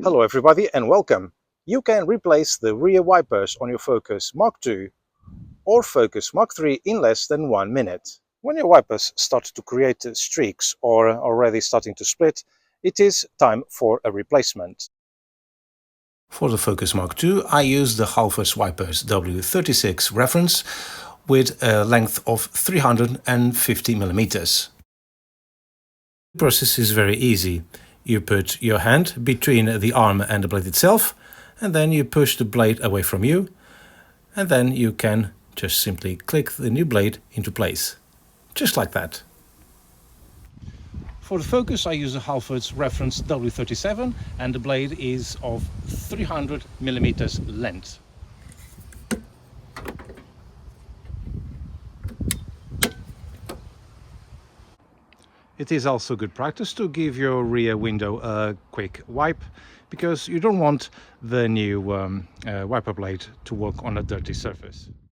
Hello everybody and welcome! You can replace the rear wipers on your Focus MK2 or Focus MK3 in less than 1 minute. When your wipers start to create streaks or are already starting to split, it is time for a replacement. For the Focus MK2 I use the Halfords wipers W36 reference with a length of 350 millimeters. The process is very easy. You put your hand between the arm and the blade itself, and then you push the blade away from you, and then you can just simply click the new blade into place. Just like that. For the Focus I use the Halfords reference W37 and the blade is of 300 millimeters length. It is also good practice to give your rear window a quick wipe, because you don't want the new wiper blade to work on a dirty surface.